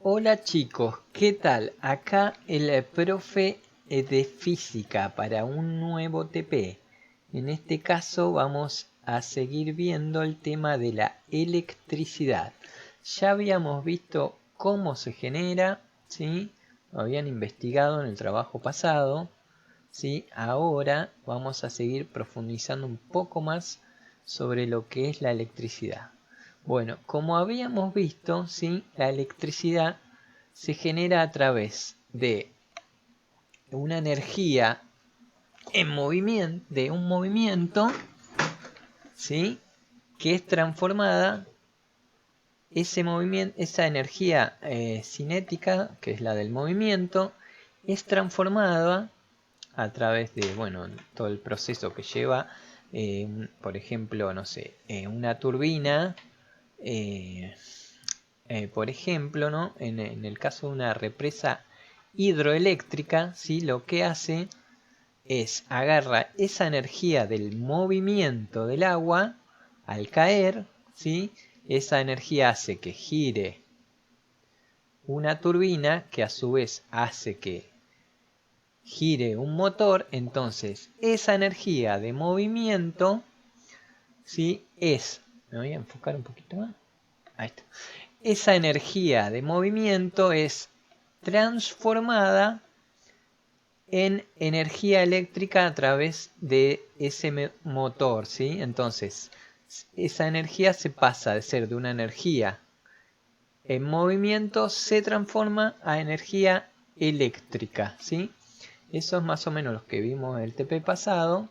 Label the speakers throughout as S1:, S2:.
S1: Hola chicos, ¿qué tal? Acá el profe de física para un nuevo TP. En este caso vamos a seguir viendo el tema de la electricidad. Ya habíamos visto cómo se genera, ¿sí? Lo habían investigado en el trabajo pasado, ¿sí? Ahora vamos a seguir profundizando un poco más sobre lo que es la electricidad. Bueno, como habíamos visto, ¿sí? La electricidad se genera a través de una energía en movimiento, de un movimiento, ¿sí? Que es transformada, ese movimiento, esa energía cinética, que es la del movimiento, es transformada a través de, bueno, todo el proceso que lleva, por ejemplo, no sé, una turbina. Por ejemplo, ¿no? En el caso de una represa hidroeléctrica, ¿sí? Lo que hace es agarra esa energía del movimiento del agua al caer, ¿sí? Esa energía hace que gire una turbina que a su vez hace que gire un motor. Entonces esa energía de movimiento, ¿sí? Me voy a enfocar un poquito más. Ahí está. Esa energía de movimiento es transformada en energía eléctrica a través de ese motor, ¿sí? Entonces, esa energía se pasa de ser de una energía en movimiento, se transforma a energía eléctrica, ¿sí? Eso es más o menos lo que vimos en el TP pasado,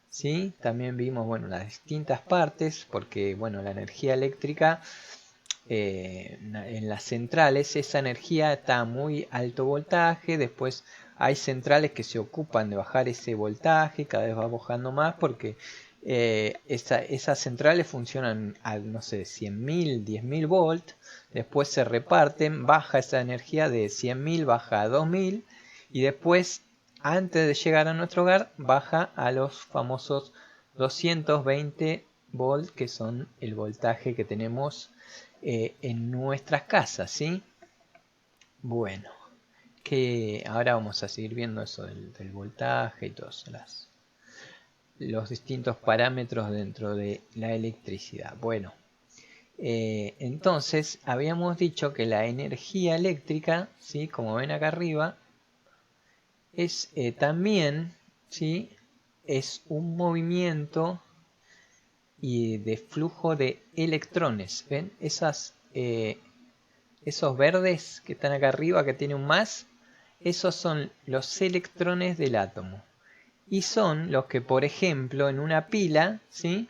S1: ¿sí? También vimos, bueno, las distintas partes, porque, bueno, la energía eléctrica en las centrales, esa energía está a muy alto voltaje. Después hay centrales que se ocupan de bajar ese voltaje, cada vez va bajando más porque esas centrales funcionan a, no sé, 100.000, 10.000 volts. Después se reparten, baja esa energía de 100.000, baja a 2.000 y después, antes de llegar a nuestro hogar, baja a los famosos 220 volts, que son el voltaje que tenemos en nuestras casas, ¿sí? Bueno, que ahora vamos a seguir viendo eso del voltaje y todos los distintos parámetros dentro de la electricidad. Bueno, entonces habíamos dicho que la energía eléctrica, ¿sí? Como ven acá arriba, es también, ¿sí? Es un movimiento y de flujo de electrones. ¿Ven? Esos verdes que están acá arriba, que tiene un más, esos son los electrones del átomo. Y son los que, por ejemplo, en una pila, ¿sí?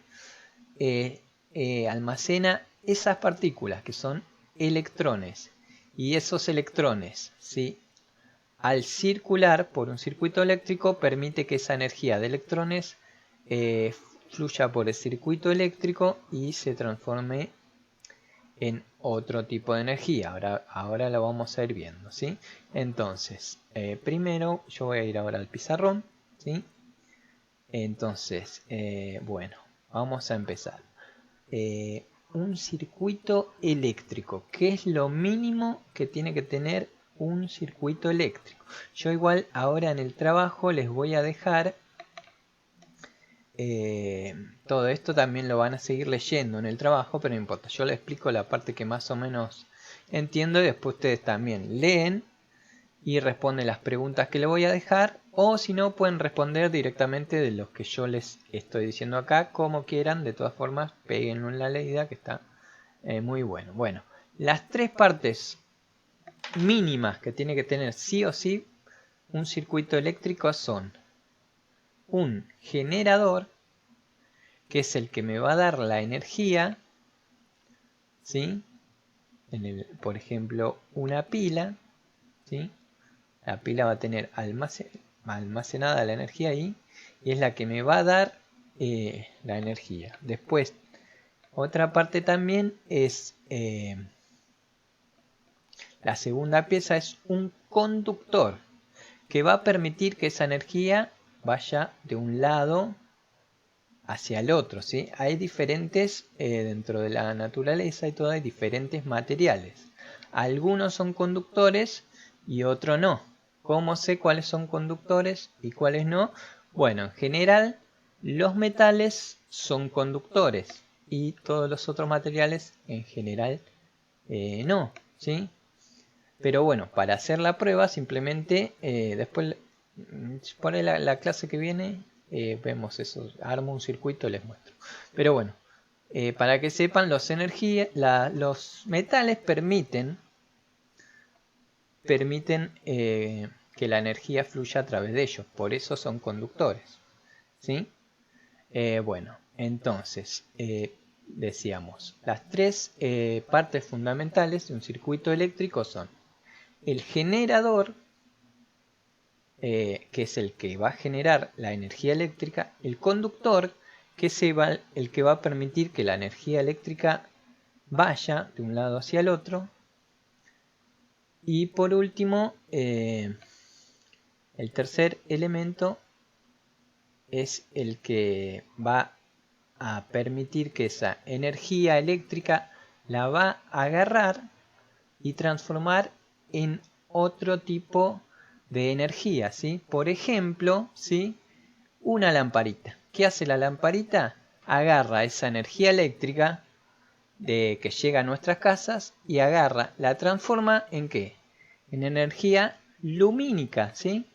S1: Almacena esas partículas, que son electrones. Y esos electrones, ¿sí? Al circular por un circuito eléctrico, permite que esa energía de electrones fluya por el circuito eléctrico y se transforme en otro tipo de energía. Ahora lo vamos a ir viendo, ¿sí? Entonces, primero yo voy a ir ahora al pizarrón, ¿sí? Entonces, bueno, vamos a empezar. Un circuito eléctrico. ¿Qué es lo mínimo que tiene que tener un circuito eléctrico? Yo igual ahora en el trabajo les voy a dejar todo esto, también lo van a seguir leyendo en el trabajo, pero no importa, yo les explico la parte que más o menos entiendo y después ustedes también leen y responden las preguntas que les voy a dejar, o si no pueden responder directamente de los que yo les estoy diciendo acá, como quieran. De todas formas, péguenlo en la leída, que está muy bueno. Bueno, las tres partes mínimas que tiene que tener sí o sí un circuito eléctrico son un generador, que es el que me va a dar la energía, ¿sí? Por ejemplo, una pila, ¿sí? La pila va a tener almacenada la energía ahí y es la que me va a dar la energía. Después, otra parte también es la segunda pieza, es un conductor que va a permitir que esa energía vaya de un lado hacia el otro, ¿sí? Hay diferentes, dentro de la naturaleza y todo, hay diferentes materiales. algunos son conductores y otros no. ¿Cómo sé cuáles son conductores y cuáles no? Bueno, en general los metales son conductores y todos los otros materiales en general no, ¿sí? Pero bueno, para hacer la prueba simplemente después, por ahí la clase que viene, vemos eso, armo un circuito y les muestro. Pero bueno, para que sepan, los metales permiten que la energía fluya a través de ellos, por eso son conductores, ¿sí? Bueno, entonces, decíamos, las tres partes fundamentales de un circuito eléctrico son el generador, que es el que va a generar la energía eléctrica, el conductor, que es el que va a permitir que la energía eléctrica vaya de un lado hacia el otro, y por último, el tercer elemento es el que va a permitir que esa energía eléctrica la va a agarrar y transformar en otro tipo de energía, ¿sí? Por ejemplo, ¿sí? Una lamparita. ¿Qué hace la lamparita? Agarra esa energía eléctrica que llega a nuestras casas y la transforma ¿en qué? En energía lumínica, ¿sí?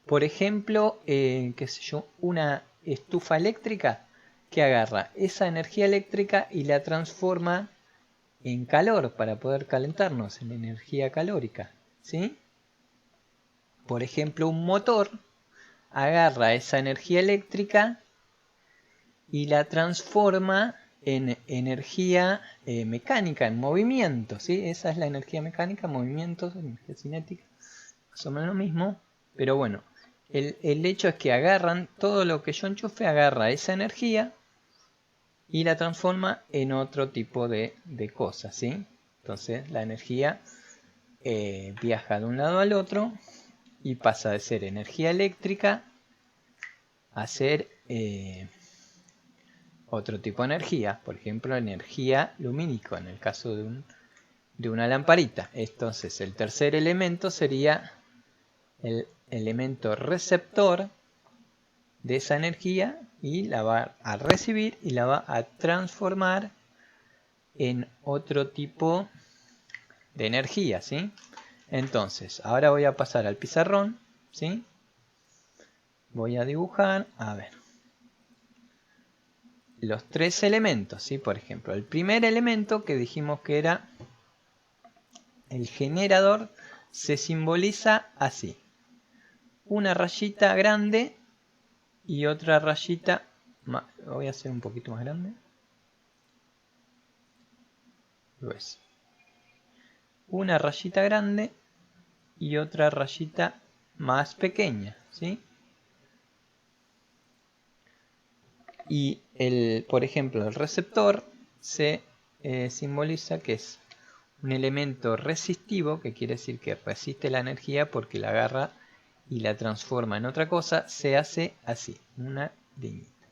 S1: Por ejemplo, qué sé yo, una estufa eléctrica que agarra esa energía eléctrica y la transforma en calor para poder calentarnos, en energía calórica, ¿sí? Por ejemplo, un motor agarra esa energía eléctrica y la transforma en energía mecánica, en movimiento, ¿sí? Esa es la energía mecánica, movimientos, energía cinética, más o menos lo mismo, pero bueno, el hecho es que agarran todo lo que yo enchufe, agarra esa energía y la transforma en otro tipo de cosas, ¿sí? Entonces la energía viaja de un lado al otro y pasa de ser energía eléctrica a ser otro tipo de energía, por ejemplo energía lumínica en el caso de una lamparita. Entonces el tercer elemento sería el elemento receptor de esa energía y la va a recibir y la va a transformar en otro tipo de energía, ¿sí? Entonces, ahora voy a pasar al pizarrón, ¿sí? Voy a dibujar, a ver, los tres elementos, ¿sí? Por ejemplo, el primer elemento que dijimos que era el generador se simboliza así. Una rayita grande y otra rayita, lo voy a hacer un poquito más grande. Pues, una rayita grande y otra rayita más pequeña, ¿sí? Y por ejemplo, el receptor se simboliza que es un elemento resistivo, que quiere decir que resiste la energía porque la agarra y la transforma en otra cosa. Se hace así, una liñita,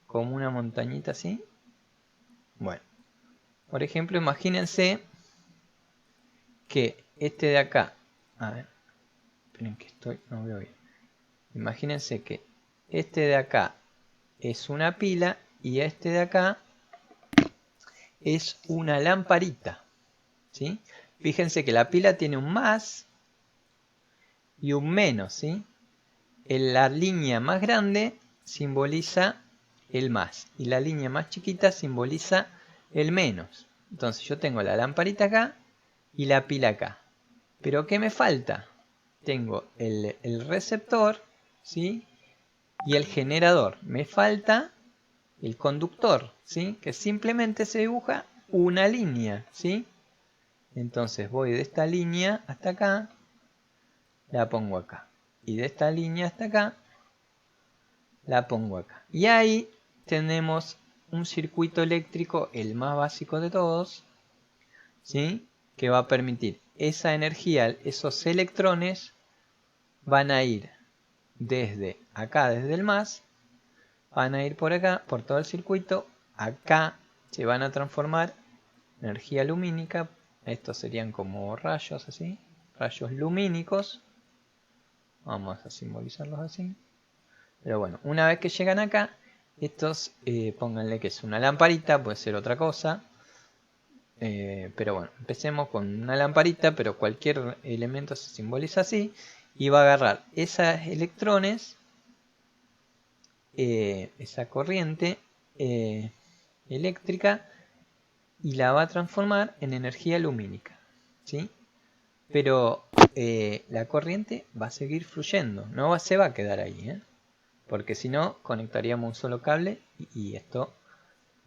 S1: como una montañita así. Bueno, por ejemplo, imagínense que este de acá, a ver, esperen que no veo bien. Imagínense que este de acá es una pila y este de acá es una lamparita, ¿sí? Fíjense que la pila tiene un más y un menos, ¿sí? La línea más grande simboliza el más y la línea más chiquita simboliza el menos. Entonces yo tengo la lamparita acá y la pila acá. ¿Pero qué me falta? Tengo el receptor, ¿sí? Y el generador. Me falta el conductor, ¿sí? Que simplemente se dibuja una línea, ¿sí? Entonces voy de esta línea hasta acá, la pongo acá. Y de esta línea hasta acá, la pongo acá. Y ahí tenemos un circuito eléctrico, el más básico de todos, ¿sí? Que va a permitir esa energía, esos electrones van a ir desde acá, desde el más, van a ir por acá, por todo el circuito, acá se van a transformar en energía lumínica, Estos serían como rayos así, rayos lumínicos. Vamos a simbolizarlos así. Pero bueno, una vez que llegan acá, estos pónganle que es una lamparita, puede ser otra cosa. Pero bueno, empecemos con una lamparita, pero cualquier elemento se simboliza así. Y va a agarrar esos electrones, esa corriente eléctrica, y la va a transformar en energía lumínica, ¿sí? Pero la corriente va a seguir fluyendo, no se va a quedar ahí, ¿eh? Porque si no, conectaríamos un solo cable y esto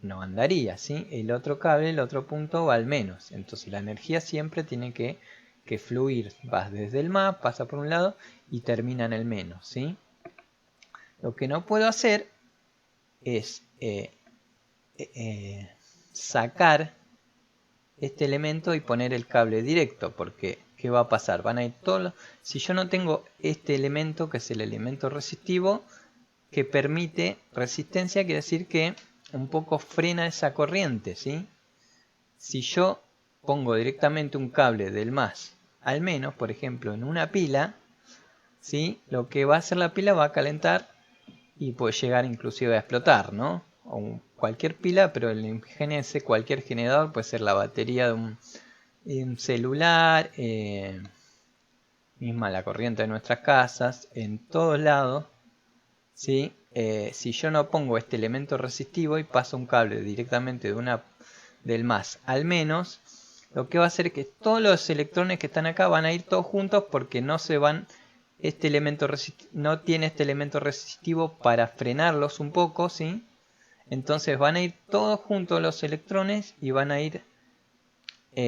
S1: no andaría, ¿sí? El otro cable, el otro punto va al menos. Entonces la energía siempre tiene que fluir. Va desde el más, pasa por un lado y termina en el menos, ¿sí? Lo que no puedo hacer es sacar este elemento y poner el cable directo, porque ¿qué va a pasar? Van a ir todos si yo no tengo este elemento, que es el elemento resistivo, que permite resistencia, quiere decir que un poco frena esa corriente, ¿sí? Si yo pongo directamente un cable del más al menos, por ejemplo, en una pila, ¿sí? Lo que va a hacer la pila va a calentar y puede llegar inclusive a explotar, ¿no? O cualquier pila, pero imagínense cualquier generador, puede ser la batería de un celular, misma la corriente de nuestras casas, en todos lados, ¿sí? Si yo no pongo este elemento resistivo y paso un cable directamente del más al menos, lo que va a hacer es que todos los electrones que están acá van a ir todos juntos porque no se van, no tiene este elemento resistivo para frenarlos un poco, ¿sí? Entonces van a ir todos juntos los electrones y van a ir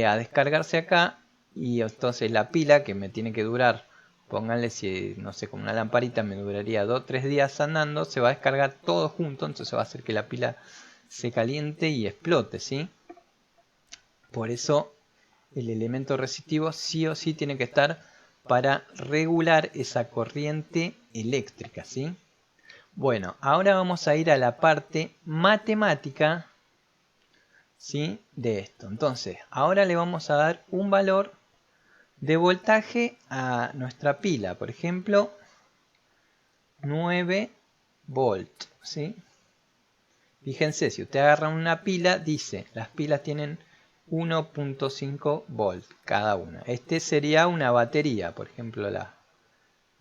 S1: a descargarse acá, y entonces la pila que me tiene que durar, pónganle, si no sé, con una lamparita me duraría 2 o 3 días andando, se va a descargar todo junto, entonces va a hacer que la pila se caliente y explote, ¿sí? Por eso el elemento resistivo sí o sí tiene que estar para regular esa corriente eléctrica, ¿sí? Bueno, ahora vamos a ir a la parte matemática, ¿sí? De esto. Entonces, ahora le vamos a dar un valor de voltaje a nuestra pila. Por ejemplo, 9 volt, ¿sí? Fíjense, si usted agarra una pila, dice, las pilas tienen 1.5 volt cada una. Este sería una batería, por ejemplo,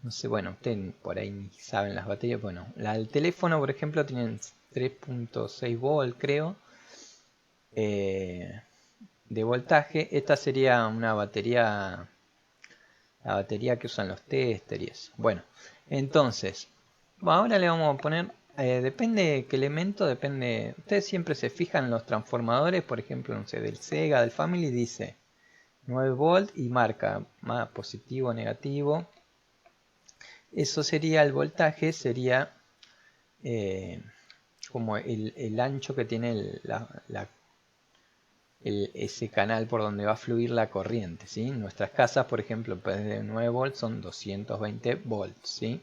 S1: no sé, bueno, ustedes por ahí ni saben las baterías. Bueno, la del teléfono, por ejemplo, tienen 3.6 volt, creo, de voltaje. Esta sería una batería, la batería que usan los tester y eso. Bueno, entonces, ahora le vamos a poner, depende de qué elemento, depende. Ustedes siempre se fijan en los transformadores, por ejemplo, no sé, del Sega, del Family, dice 9 volt y marca más positivo, negativo. Eso sería el voltaje, sería como el ancho que tiene ese canal por donde va a fluir la corriente, ¿sí? En nuestras casas, por ejemplo, pues de 9 volts son 220 volts, ¿sí?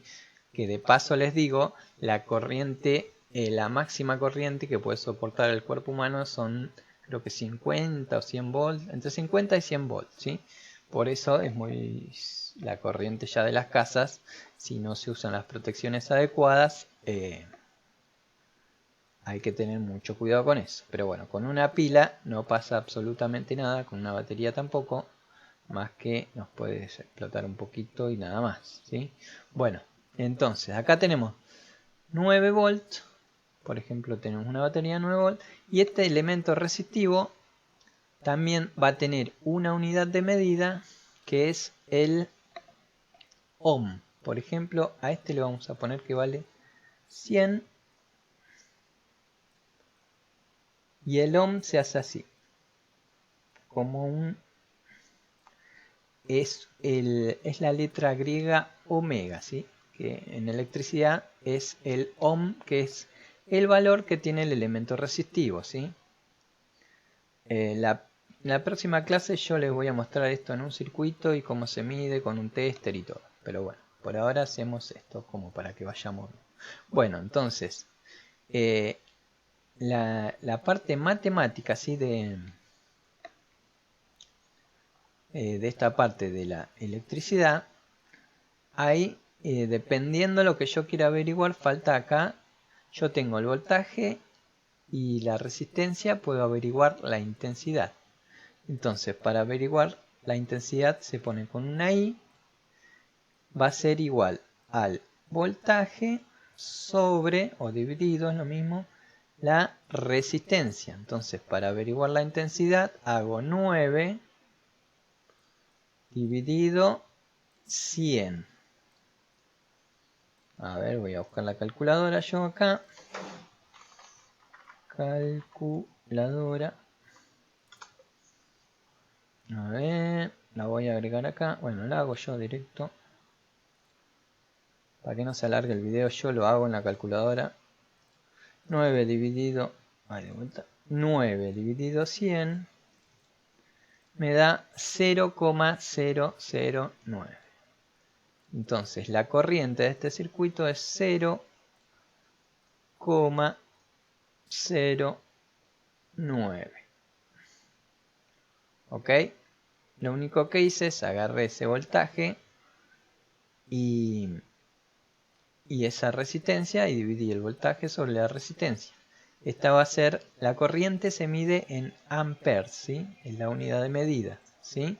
S1: Que de paso les digo, la corriente, la máxima corriente que puede soportar el cuerpo humano son, creo que 50 o 100 volts, entre 50 y 100 volts, ¿sí? Por eso es muy la corriente ya de las casas, si no se usan las protecciones adecuadas, hay que tener mucho cuidado con eso. Pero bueno, con una pila no pasa absolutamente nada, con una batería tampoco, más que nos puede explotar un poquito y nada más, ¿sí? Bueno, entonces acá tenemos 9 volts, por ejemplo tenemos una batería de 9 volts, y este elemento resistivo también va a tener una unidad de medida que es el ohm. Por ejemplo, a este le vamos a poner que vale 100. Y el ohm se hace así, como es la letra griega omega, ¿sí? Que en electricidad es el ohm, que es el valor que tiene el elemento resistivo, ¿sí? La próxima clase yo les voy a mostrar esto en un circuito y cómo se mide con un tester y todo. Pero bueno, por ahora hacemos esto como para que vayamos. Bueno, entonces, la parte matemática, ¿sí? de esta parte de la electricidad, hay, dependiendo de lo que yo quiera averiguar, falta acá, yo tengo el voltaje y la resistencia, puedo averiguar la intensidad. Entonces, para averiguar la intensidad se pone con una I, va a ser igual al voltaje sobre, o dividido, es lo mismo, la resistencia. Entonces, para averiguar la intensidad, hago 9 dividido 100. A ver, voy a buscar la calculadora yo acá. Calculadora. A ver, la voy a agregar acá. Bueno, la hago yo directo. Para que no se alargue el video, yo lo hago en la calculadora. 9 dividido... Vale, vuelta. 9 dividido 100 me da 0,009. Entonces la corriente de este circuito es 0,09. ¿Ok? Lo único que hice es agarré ese voltaje y esa resistencia y dividí el voltaje sobre la resistencia. Esta va a ser, la corriente se mide en amperes, ¿sí? Es la unidad de medida, ¿sí?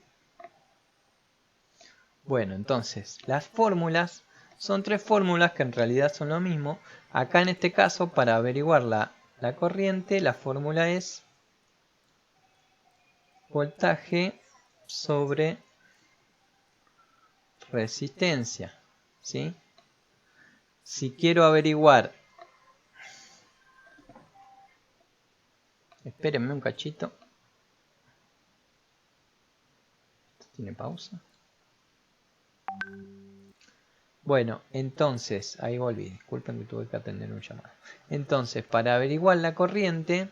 S1: Bueno, entonces, las fórmulas son tres fórmulas que en realidad son lo mismo. Acá en este caso, para averiguar la corriente, la fórmula es voltaje sobre resistencia, ¿sí? Si quiero averiguar... Espérenme un cachito. ¿Tiene pausa? Bueno, entonces, ahí volví, disculpen que tuve que atender un llamado. Entonces, para averiguar la corriente,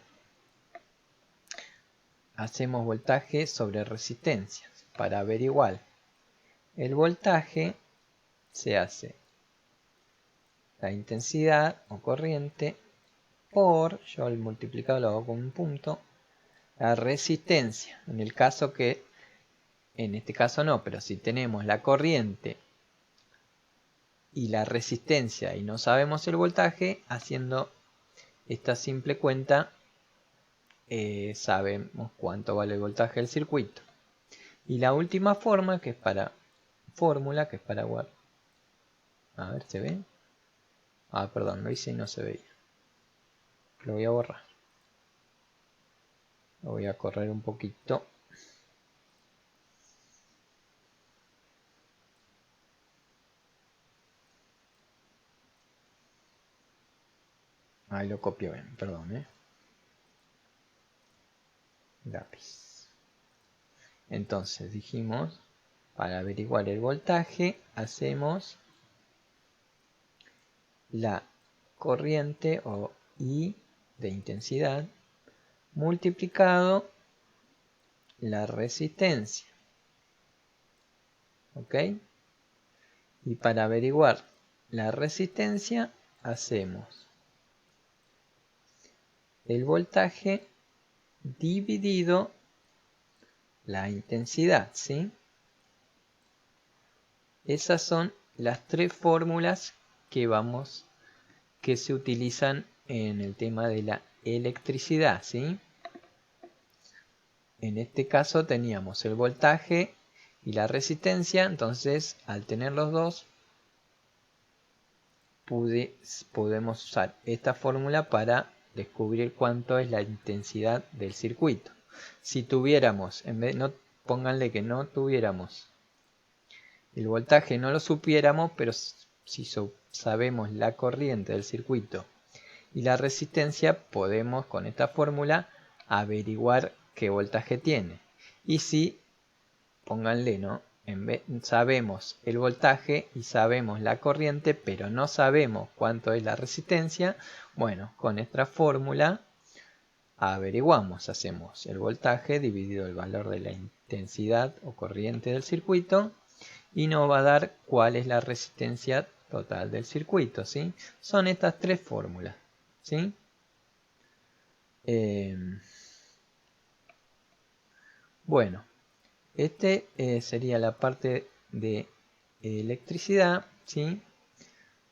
S1: hacemos voltaje sobre resistencia. Para averiguar el voltaje, se hace la intensidad o corriente por, yo el multiplicado lo hago con un punto, la resistencia. En el caso que, en este caso no, pero si tenemos la corriente y la resistencia y no sabemos el voltaje, haciendo esta simple cuenta sabemos cuánto vale el voltaje del circuito. Y la última forma, que es para fórmula, que es para guardar. A ver, ¿se ve? Ah, perdón, lo hice y no se veía. Lo voy a borrar. Lo voy a correr un poquito. Ahí lo copio bien, perdón, lápiz. Entonces dijimos, para averiguar el voltaje, hacemos la corriente o I de intensidad multiplicado la resistencia. ¿Ok? Y para averiguar la resistencia, hacemos el voltaje dividido la intensidad, ¿sí? Esas son las tres fórmulas que se utilizan en el tema de la electricidad, ¿sí? En este caso teníamos el voltaje y la resistencia, entonces al tener los dos podemos usar esta fórmula para descubrir cuánto es la intensidad del circuito. Si tuviéramos, pónganle que no tuviéramos el voltaje, no lo supiéramos, pero si sabemos la corriente del circuito y la resistencia, podemos con esta fórmula averiguar qué voltaje tiene. Y si, pónganle, ¿no? Sabemos el voltaje y sabemos la corriente, pero no sabemos cuánto es la resistencia, bueno, con esta fórmula averiguamos, hacemos el voltaje dividido el valor de la intensidad o corriente del circuito y nos va a dar cuál es la resistencia total del circuito, ¿sí? Son estas tres fórmulas, ¿sí? Bueno, Este sería la parte de electricidad, ¿sí?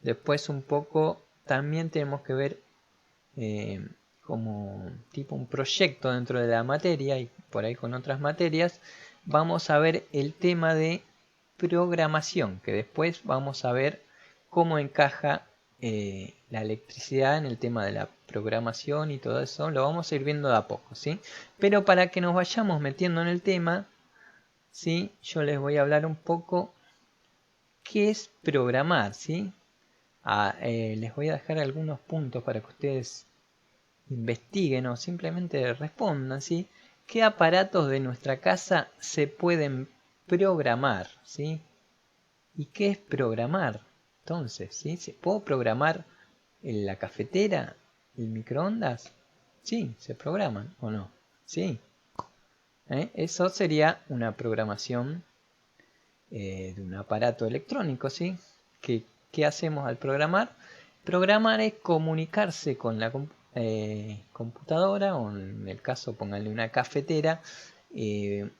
S1: Después un poco también tenemos que ver como tipo un proyecto dentro de la materia y por ahí con otras materias. Vamos a ver el tema de programación, que después vamos a ver cómo encaja la electricidad en el tema de la programación y todo eso. Lo vamos a ir viendo de a poco, ¿sí? Pero para que nos vayamos metiendo en el tema, ¿sí? Yo les voy a hablar un poco qué es programar, ¿sí? Les voy a dejar algunos puntos para que ustedes investiguen o simplemente respondan, ¿sí? ¿Qué aparatos de nuestra casa se pueden programar, ¿sí? ¿Y qué es programar? Entonces, ¿sí? ¿Se puede programar en la cafetera, el microondas? Sí, se programan o no. Sí. Eso sería una programación de un aparato electrónico, ¿sí? ¿Qué hacemos al programar? Programar es comunicarse con la computadora, o en el caso pónganle una cafetera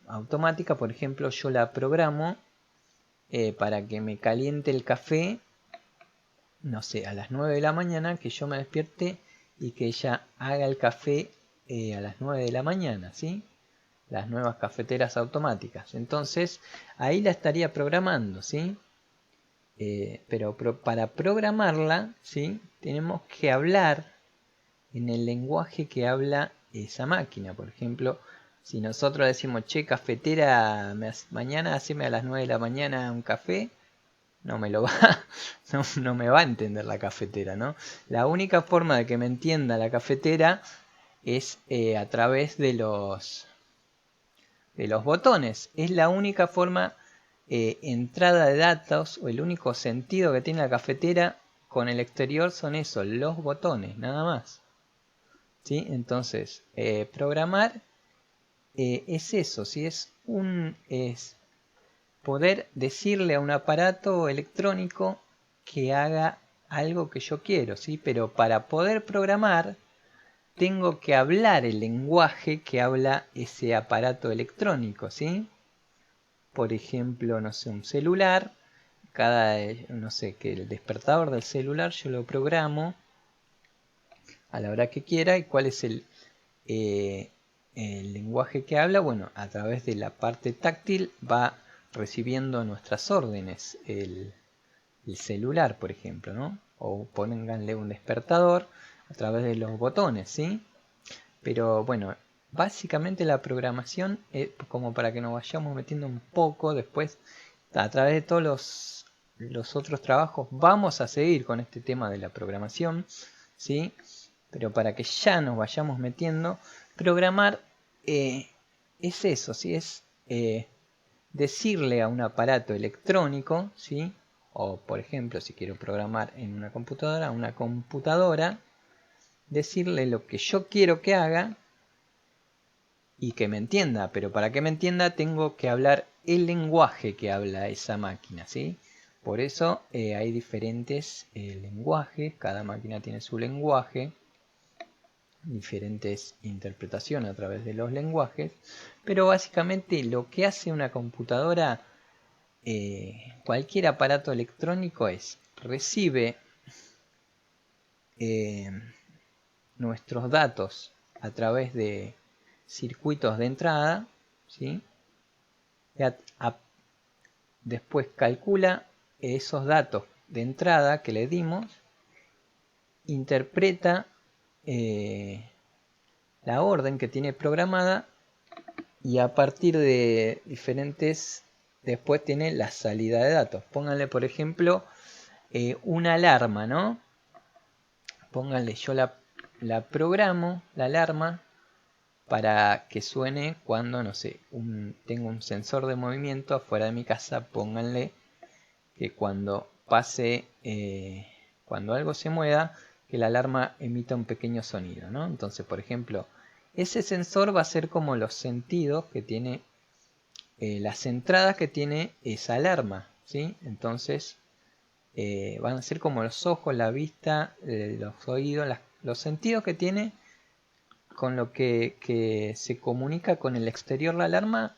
S1: automática. Por ejemplo, yo la programo para que me caliente el café, no sé, a las 9 de la mañana, que yo me despierte y que ella haga el café a las 9 de la mañana, ¿sí? Las nuevas cafeteras automáticas. Entonces, ahí la estaría programando, ¿sí? Pero para programarla, ¿sí? Tenemos que hablar en el lenguaje que habla esa máquina. Por ejemplo, si nosotros decimos, che, cafetera, mañana haceme a las 9 de la mañana un café, no me lo va, no me va a entender la cafetera, ¿no? La única forma de que me entienda la cafetera es a través de los botones. Es la única forma, entrada de datos, o el único sentido que tiene la cafetera con el exterior son eso, los botones, nada más. ¿Sí? Entonces, programar es eso, ¿sí? Es poder decirle a un aparato electrónico que haga algo que yo quiero, ¿sí? Pero para poder programar tengo que hablar el lenguaje que habla ese aparato electrónico, ¿sí? Por ejemplo, no sé, un celular, no sé, que el despertador del celular yo lo programo a la hora que quiera. ¿Y cuál es el lenguaje que habla? Bueno, a través de la parte táctil va recibiendo nuestras órdenes el celular, por ejemplo, ¿no? O pónganle un despertador a través de los botones, ¿sí? Pero bueno, básicamente la programación, como para que nos vayamos metiendo un poco después, a través de todos los otros trabajos, vamos a seguir con este tema de la programación, ¿sí? Pero para que ya nos vayamos metiendo, programar es eso, ¿sí? Es decirle a un aparato electrónico, ¿sí? O por ejemplo, si quiero programar en una computadora, decirle lo que yo quiero que haga y que me entienda. Pero para que me entienda tengo que hablar el lenguaje que habla esa máquina, ¿sí? Por eso hay diferentes lenguajes, cada máquina tiene su lenguaje, diferentes interpretaciones a través de los lenguajes, pero básicamente lo que hace una computadora, cualquier aparato electrónico, es recibe nuestros datos a través de circuitos de entrada, ¿sí? Después calcula esos datos de entrada que le dimos, interpreta la orden que tiene programada y a partir de diferentes, después tiene la salida de datos. Pónganle por ejemplo una alarma, ¿no? Pónganle, yo la programo, la alarma, para que suene cuando, no sé, tengo un sensor de movimiento afuera de mi casa. Pónganle que cuando pase, cuando algo se mueva, que la alarma emita un pequeño sonido, ¿no? Entonces, por ejemplo, ese sensor va a ser como los sentidos que tiene, las entradas que tiene esa alarma, ¿sí? Entonces, van a ser como los ojos, la vista, los oídos, los sentidos que tiene con lo que se comunica con el exterior la alarma.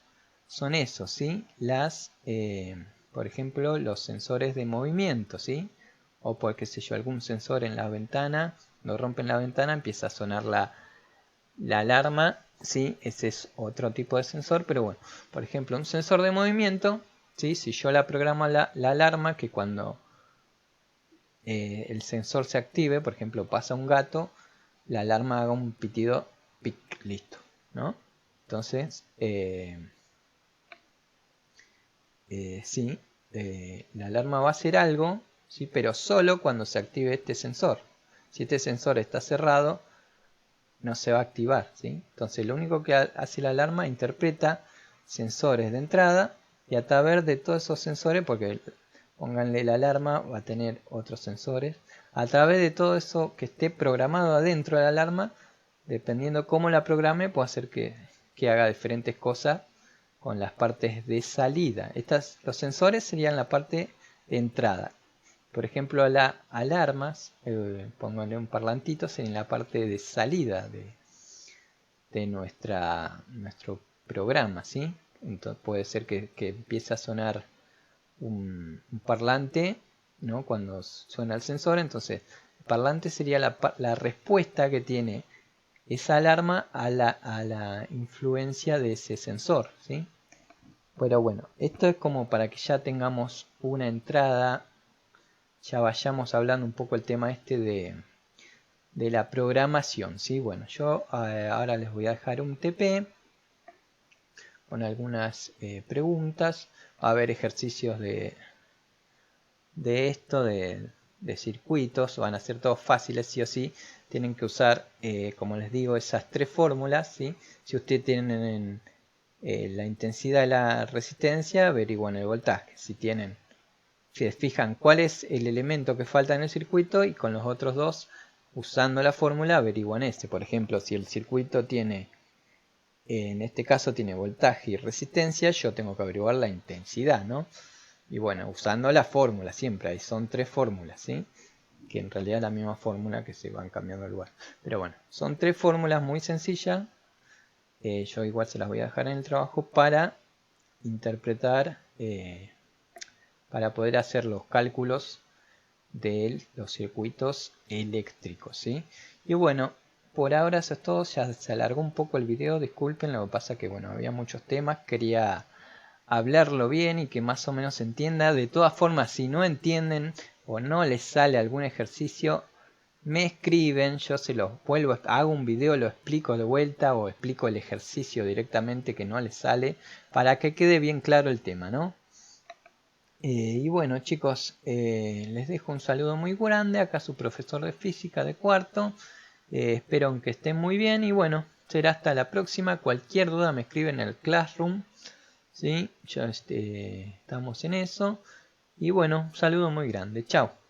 S1: son esos, ¿sí? Por ejemplo, los sensores de movimiento, ¿sí? O por, qué sé yo, algún sensor en la ventana, cuando rompen la ventana empieza a sonar la alarma, ¿sí? Ese es otro tipo de sensor, pero bueno, por ejemplo, un sensor de movimiento, ¿sí? Si yo la programo la alarma, que cuando el sensor se active, por ejemplo, pasa un gato, la alarma haga un pitido, pic, listo, ¿no? Entonces, sí, la alarma va a hacer algo, ¿sí? Pero solo cuando se active este sensor. Si este sensor está cerrado, no se va a activar, ¿sí? Entonces lo único que hace la alarma, interpreta sensores de entrada y a través de todos esos sensores, porque pónganle la alarma, va a tener otros sensores, a través de todo eso que esté programado adentro de la alarma, dependiendo cómo la programe, puede hacer que haga diferentes cosas con las partes de salida. Los sensores serían la parte de entrada. Por ejemplo, las alarmas, pónganle un parlantito, sería en la parte de salida de nuestro programa, ¿sí? Entonces puede ser que empiece a sonar un parlante, ¿no? Cuando suena el sensor, entonces el parlante sería la respuesta que tiene esa alarma a la influencia de ese sensor, ¿sí? Pero bueno, esto es como para que ya tengamos una entrada, ya vayamos hablando un poco el tema este de la programación, ¿sí? Bueno, yo ahora les voy a dejar un TP con algunas preguntas. Va a haber ejercicios de esto, de circuitos, van a ser todos fáciles sí o sí. Tienen que usar, como les digo, esas tres fórmulas, ¿sí? Si ustedes tienen la intensidad de la resistencia, averiguan el voltaje. Si se fijan cuál es el elemento que falta en el circuito y con los otros dos, usando la fórmula, averiguan ese. Por ejemplo, si el circuito tiene, en este caso tiene voltaje y resistencia, yo tengo que averiguar la intensidad, ¿no? Y bueno, usando la fórmula siempre, ahí son tres fórmulas, ¿sí? Que en realidad es la misma fórmula que se van cambiando de lugar. Pero bueno, son tres fórmulas muy sencillas. Yo igual se las voy a dejar en el trabajo para interpretar, para poder hacer los cálculos de los circuitos eléctricos, ¿sí? Y bueno, por ahora eso es todo. Ya se alargó un poco el video, disculpen, lo que pasa que bueno, había muchos temas, quería hablarlo bien y que más o menos se entienda. De todas formas, si no entienden o no les sale algún ejercicio, me escriben, yo se los vuelvo, hago un video, lo explico de vuelta o explico el ejercicio directamente que no les sale, para que quede bien claro el tema, ¿no? Y bueno, chicos, les dejo un saludo muy grande. Acá su profesor de física de cuarto. Espero que estén muy bien y bueno, será hasta la próxima. Cualquier duda me escriben en el Classroom, ¿sí? Ya estamos en eso. Y bueno, un saludo muy grande. Chao.